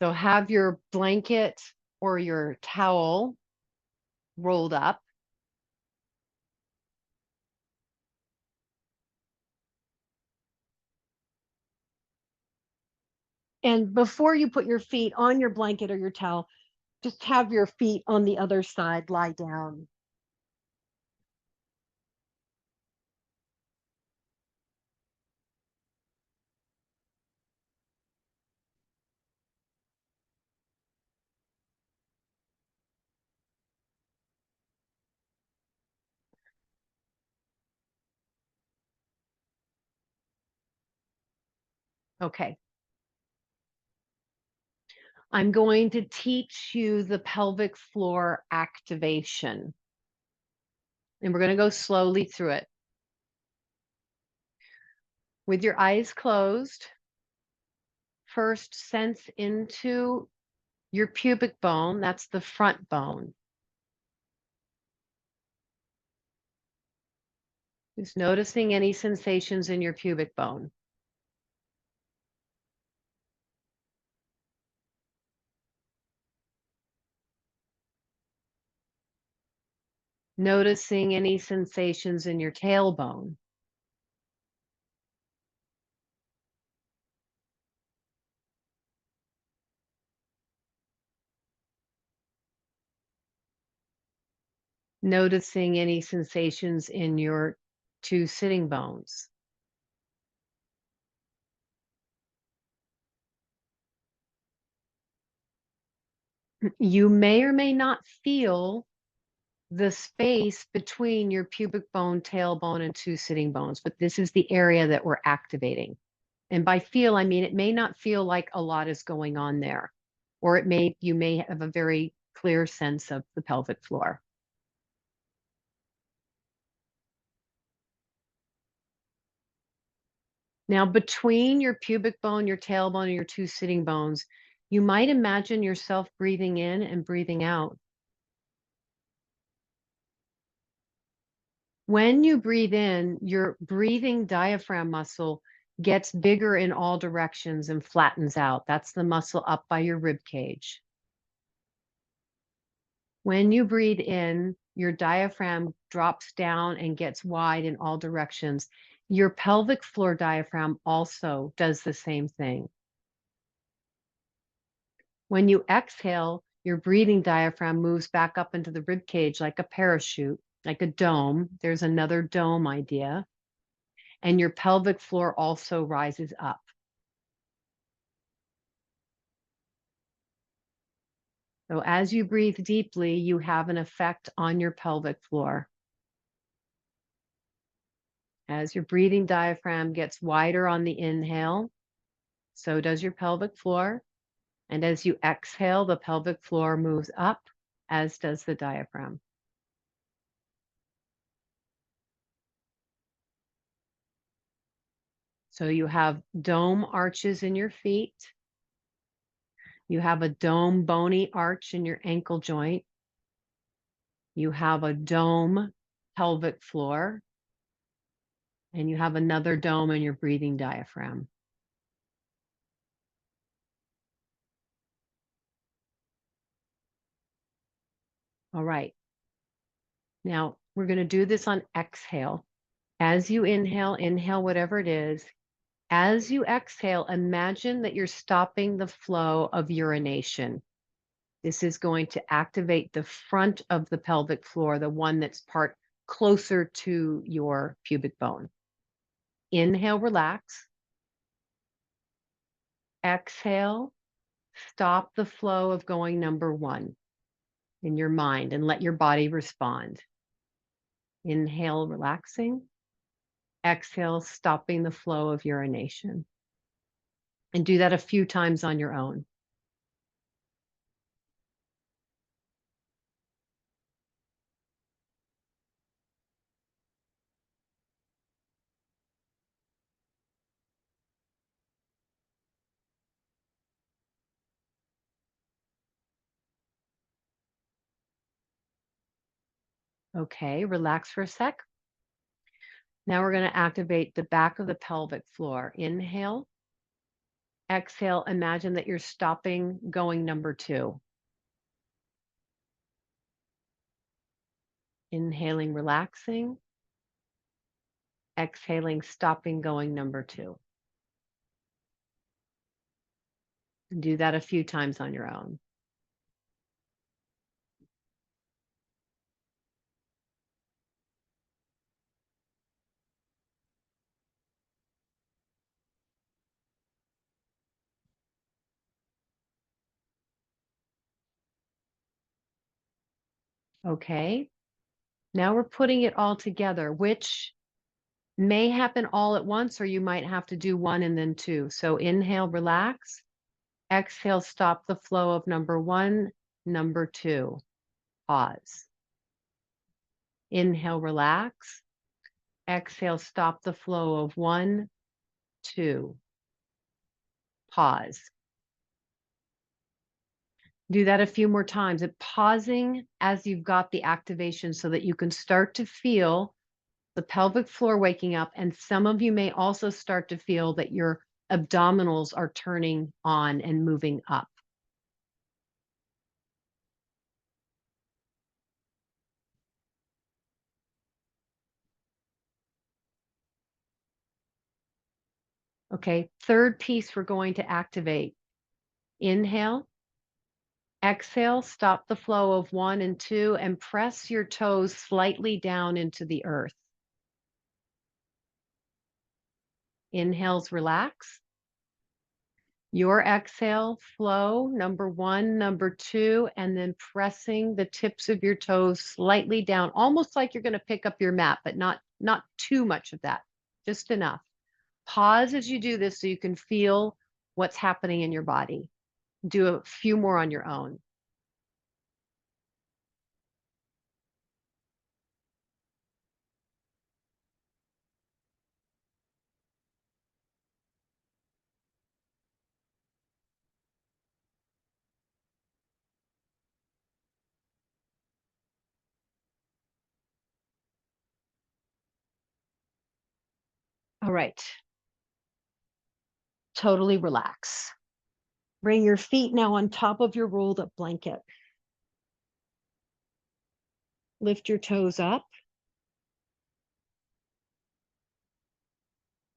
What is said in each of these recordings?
So have your blanket or your towel rolled up. And before you put your feet on your blanket or your towel, just have your feet on the other side, lie down. Okay. I'm going to teach you the pelvic floor activation. And we're going to go slowly through it. With your eyes closed, first sense into your pubic bone. That's the front bone. Just noticing any sensations in your pubic bone. Noticing any sensations in your tailbone. Noticing any sensations in your two sitting bones. You may or may not feel the space between your pubic bone, tailbone, and two sitting bones, but this is the area that we're activating. And by feel, I mean it may not feel like a lot is going on there, or you may have a very clear sense of the pelvic floor. Now, between your pubic bone, your tailbone, and your two sitting bones, you might imagine yourself breathing in and breathing out. When you breathe in, your breathing diaphragm muscle gets bigger in all directions and flattens out. That's the muscle up by your rib cage. When you breathe in, your diaphragm drops down and gets wide in all directions. Your pelvic floor diaphragm also does the same thing. When you exhale, your breathing diaphragm moves back up into the rib cage like a parachute, like a dome. There's another dome idea. And your pelvic floor also rises up. So as you breathe deeply, you have an effect on your pelvic floor. As your breathing diaphragm gets wider on the inhale, so does your pelvic floor. And as you exhale, the pelvic floor moves up, as does the diaphragm. So you have dome arches in your feet. You have a dome bony arch in your ankle joint. You have a dome pelvic floor. And you have another dome in your breathing diaphragm. All right. Now we're going to do this on exhale. As you inhale, inhale whatever it is. As you exhale, imagine that you're stopping the flow of urination. This is going to activate the front of the pelvic floor, the one that's part closer to your pubic bone. Inhale, relax. Exhale, stop the flow of going number one in your mind and let your body respond. Inhale, relaxing. Exhale, stopping the flow of urination. And do that a few times on your own. Okay, relax for a sec. Now we're going to activate the back of the pelvic floor. Inhale. Exhale, imagine that you're stopping, going number 2. Inhaling, relaxing. Exhaling, stopping, going number 2. Do that a few times on your own. Okay. Now we're putting it all together, which may happen all at once, or you might have to do 1 and then 2. So inhale, relax. Exhale, stop the flow of number 1, number 2. Pause. Inhale, relax. Exhale, stop the flow of 1, 2. Pause. Do that a few more times. And pausing as you've got the activation so that you can start to feel the pelvic floor waking up. And some of you may also start to feel that your abdominals are turning on and moving up. Okay, third piece we're going to activate. Inhale. Exhale, stop the flow of 1 and 2 and press your toes slightly down into the earth. Inhales, relax. Your exhale, flow, number 1, number 2, and then pressing the tips of your toes slightly down, almost like you're going to pick up your mat, but not too much of that, just enough. Pause as you do this so you can feel what's happening in your body. Do a few more on your own. All right. Totally relax. Bring your feet now on top of your rolled up blanket. Lift your toes up.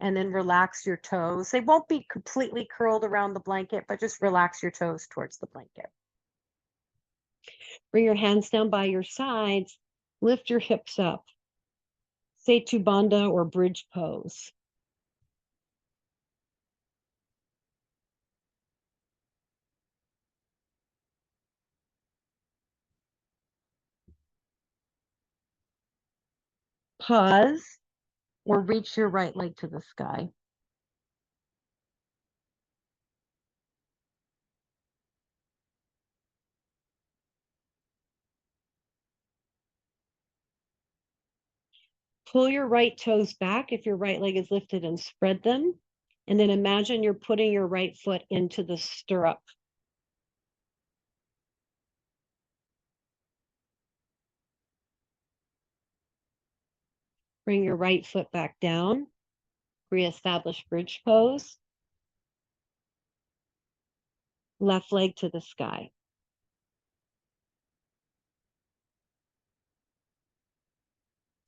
And then relax your toes. They won't be completely curled around the blanket, but just relax your toes towards the blanket. Bring your hands down by your sides. Lift your hips up. Setu Bandha or bridge pose. Pause or reach your right leg to the sky. Pull your right toes back if your right leg is lifted and spread them. And then imagine you're putting your right foot into the stirrup. Bring your right foot back down. Reestablish bridge pose. Left leg to the sky.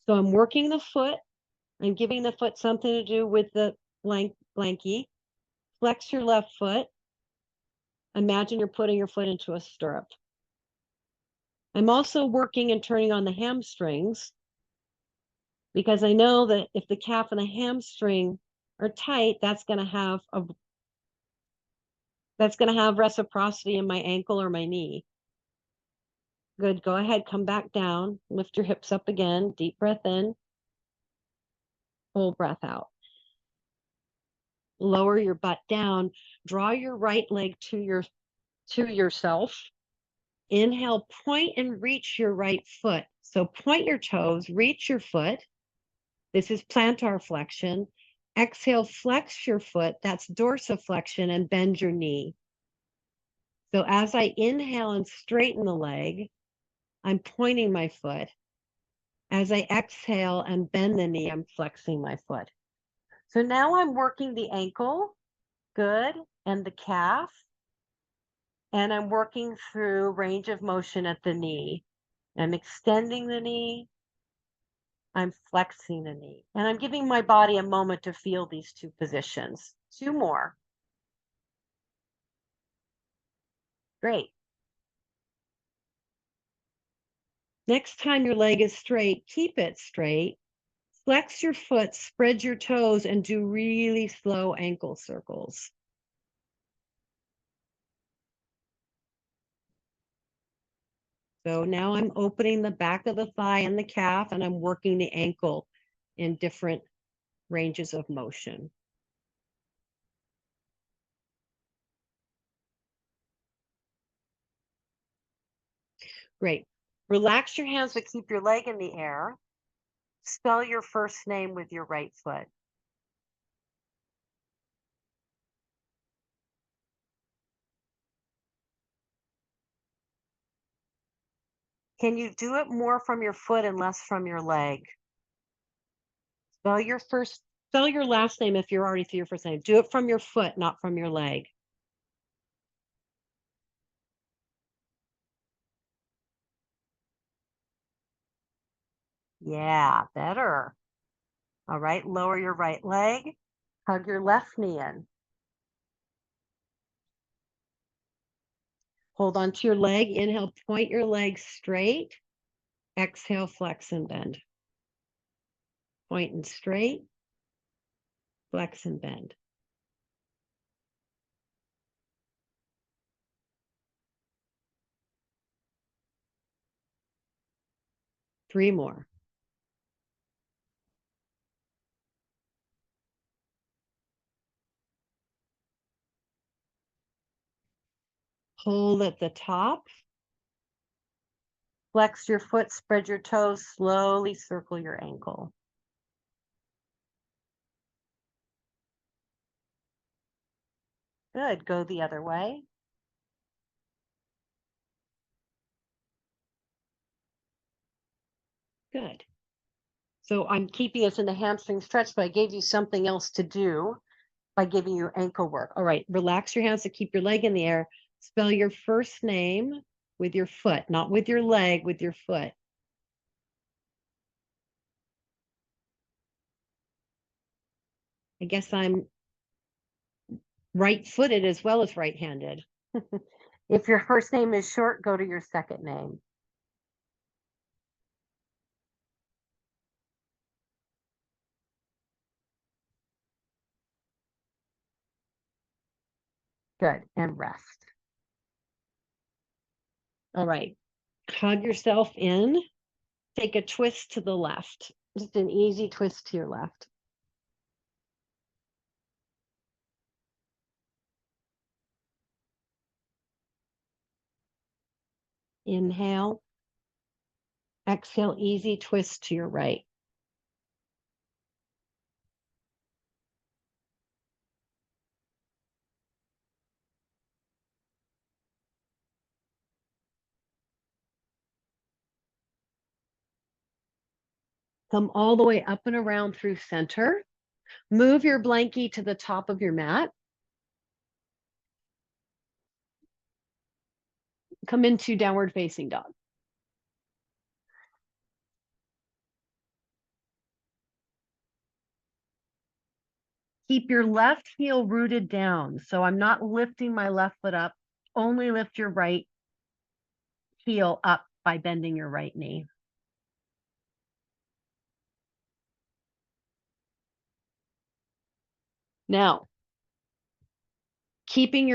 So I'm working the foot. I'm giving the foot something to do with the blankie. Flex your left foot. Imagine you're putting your foot into a stirrup. I'm also working and turning on the hamstrings because I know that if the calf and the hamstring are tight, that's going to have reciprocity in my ankle or my knee. Good. Go ahead. Come back down. Lift your hips up again. Deep breath in. Full breath out. Lower your butt down. Draw your right leg to yourself. Inhale, point and reach your right foot. So point your toes, reach your foot. This is plantar flexion. Exhale, flex your foot. That's dorsiflexion, and bend your knee. So as I inhale and straighten the leg, I'm pointing my foot. As I exhale and bend the knee, I'm flexing my foot. So now I'm working the ankle. Good. And the calf. And I'm working through range of motion at the knee. I'm extending the knee. I'm flexing the knee. And I'm giving my body a moment to feel these two positions. 2 more. Great. Next time your leg is straight, keep it straight. Flex your foot, spread your toes, and do really slow ankle circles. So now I'm opening the back of the thigh and the calf, and I'm working the ankle in different ranges of motion. Great. Relax your hands, but keep your leg in the air. Spell your first name with your right foot. Can you do it more from your foot and less from your leg? Spell your last name if you're already through your first name. Do it from your foot, not from your leg. Yeah, better. All right, lower your right leg. Hug your left knee in. Hold on to your leg. Inhale, point your leg straight. Exhale, flex and bend. Point and straight. Flex and bend. Three more. Hold at the top. Flex your foot, spread your toes, slowly circle your ankle. Good, go the other way. Good. So I'm keeping us in the hamstring stretch, but I gave you something else to do by giving you ankle work. All right, relax your hands to keep your leg in the air. Spell your first name with your foot, not with your leg, with your foot. I guess I'm right-footed as well as right-handed. If your first name is short, go to your second name. Good, and rest. All right, hug yourself in. Take a twist to the left. Just an easy twist to your left. Inhale. Exhale, easy twist to your right. Come all the way up and around through center. Move your blankie to the top of your mat. Come into downward facing dog. Keep your left heel rooted down. So I'm not lifting my left foot up. Only lift your right heel up by bending your right knee. Now, keeping your